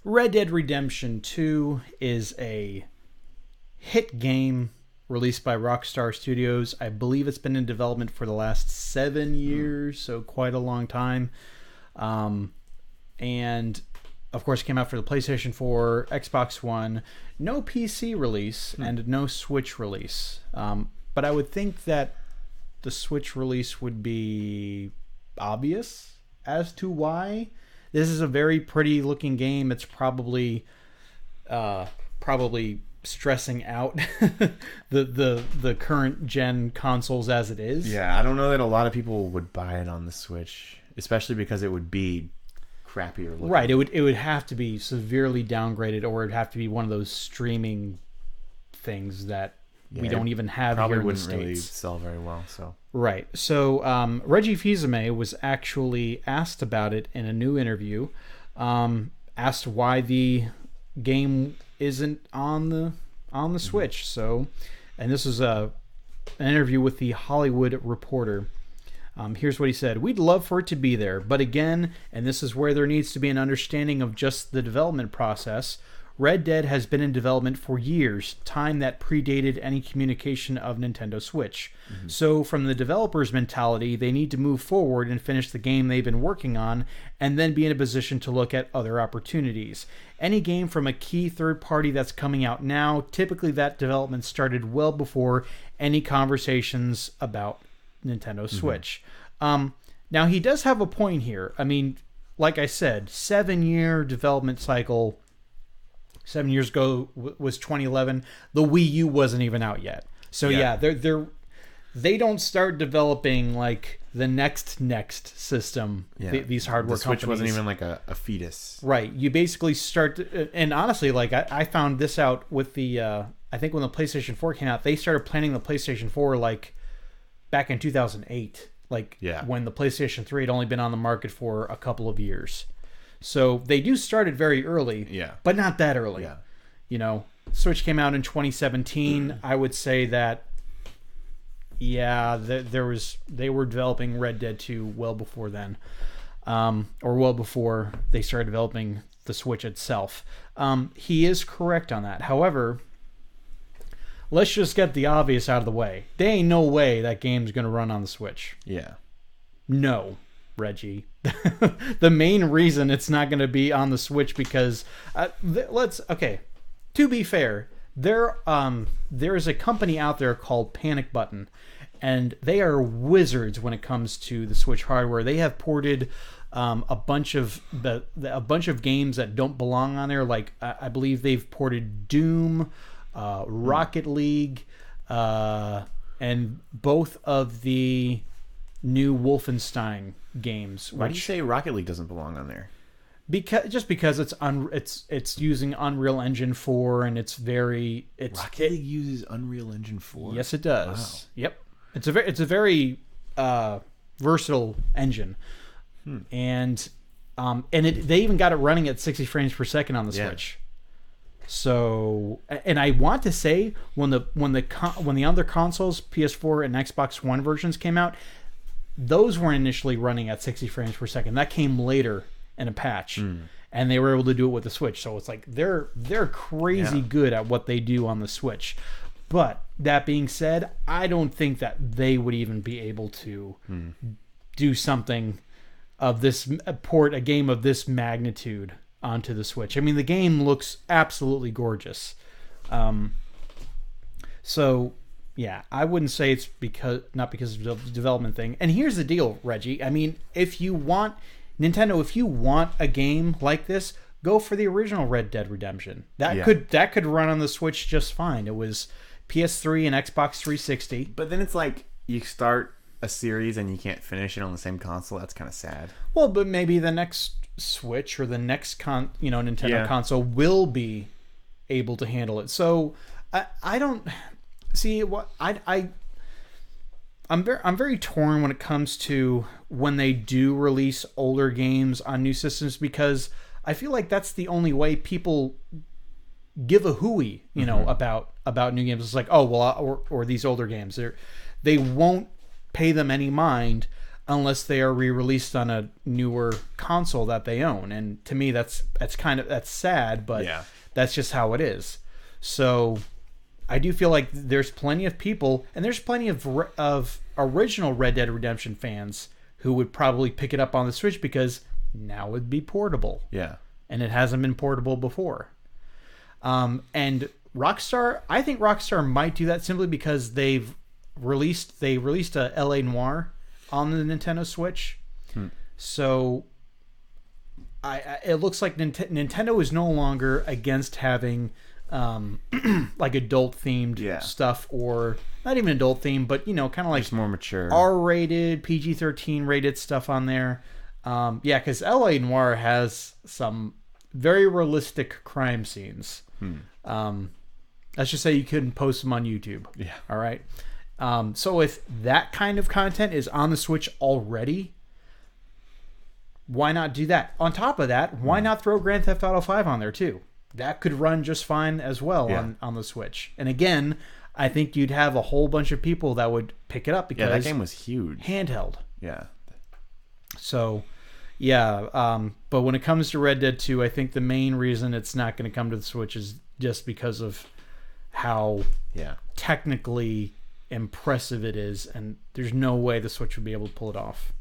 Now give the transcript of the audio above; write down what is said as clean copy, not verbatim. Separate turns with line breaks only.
Red Dead Redemption 2 is a hit game released by Rockstar Studios. I believe it's been in development for the last 7 years, so quite a long time. And of course, it came out for the PlayStation 4, Xbox One, no PC release, and no Switch release. But I would think that the Switch release would be obvious as to why. This is a very pretty looking game. It's probably stressing out the current gen consoles as it is.
Yeah, I don't know that a lot of people would buy it on the Switch, especially because it would be crappier looking.
Right, it would have to be severely downgraded, or it'd have to be one of those streaming things that we don't even have here in the States.
Probably wouldn't really sell very well. So
right. So Reggie Fils-Aime was actually asked about it in a new interview. Asked why the game isn't on the Switch. So, and this is an interview with the Hollywood Reporter. Here's what he said. We'd love for it to be there, but again, and this is where there needs to be an understanding of just the development process, Red Dead has been in development for years, time that predated any communication of Nintendo Switch. So from the developer's mentality, they need to move forward and finish the game they've been working on, and then be in a position to look at other opportunities. Any game from a key third party that's coming out now, typically that development started well before any conversations about Nintendo Switch. Now, he does have a point here. I mean, like I said, 7-year development cycle. 7 years ago was 2011. The Wii U wasn't even out yet. So yeah, they don't start developing like the next system.
Yeah.
These hardware
the Switch
companies
wasn't even like a fetus.
Right. You basically start, and honestly, like I found this out with the I think when the PlayStation 4 came out, they started planning the PlayStation 4 like back in 2008. Like when the PlayStation 3 had only been on the market for a couple of years. So they do start it very early, but not that early.
Yeah.
You know, Switch came out in 2017. I would say that, they were developing Red Dead 2 well before then, or well before they started developing the Switch itself. He is correct on that. However, let's just get the obvious out of the way. There ain't no way that game's going to run on the Switch.
Yeah.
No. Reggie. The main reason it's not going to be on the Switch because to be fair, there is a company out there called Panic Button, and they are wizards when it comes to the Switch hardware. They have ported a bunch of games that don't belong on there. Like I believe they've ported Doom, Rocket League, and both of the new Wolfenstein games.
Why do you say Rocket League doesn't belong on there?
Because it's using Unreal Engine 4, and
Rocket League uses Unreal Engine 4.
Yes, it does.
Wow.
Yep, it's a very versatile engine, and they even got it running at 60 frames per second on the Switch. So, and I want to say when the other consoles, PS4 and Xbox One versions came out, those weren't initially running at 60 frames per second. That came later in a patch, and they were able to do it with the Switch. So it's like they're crazy good at what they do on the Switch. But that being said, I don't think that they would even be able to do something of this, port a game of this magnitude onto the Switch. I mean, the game looks absolutely gorgeous. So yeah, I wouldn't say it's not because of the development thing. And here's the deal, Reggie. I mean, if you want a game like this, go for the original Red Dead Redemption. That could run on the Switch just fine. It was PS3 and Xbox 360.
But then it's like you start a series and you can't finish it on the same console. That's kind of sad.
Well, but maybe the next Switch or the next Nintendo console will be able to handle it. So I don't see what I'm very torn when it comes to when they do release older games on new systems, because I feel like that's the only way people give a hooey, about new games. It's like, oh well, or these older games, they won't pay them any mind unless they are re-released on a newer console that they own. And to me, that's sad, but
Yeah.
that's just how it is. So I do feel like there's plenty of people, and there's plenty of original Red Dead Redemption fans who would probably pick it up on the Switch because now it would be portable.
Yeah.
And it hasn't been portable before. And Rockstar, I think Rockstar might do that simply because they released a LA Noire on the Nintendo Switch. So it looks like Nintendo is no longer against having like adult themed stuff, or not even adult themed, but kind of like
Just more mature,
R-rated, PG-13 rated stuff on there. Because LA Noire has some very realistic crime scenes. Let's just say you couldn't post them on YouTube.
Yeah.
All right. So if that kind of content is on the Switch already, why not do that? On top of that, why not throw Grand Theft Auto 5 on there too? That could run just fine as well on the Switch. And again, I think you'd have a whole bunch of people that would pick it up because
that game was huge.
Handheld.
Yeah.
So, but when it comes to Red Dead 2, I think the main reason it's not going to come to the Switch is just because of how technically impressive it is, and there's no way the Switch would be able to pull it off.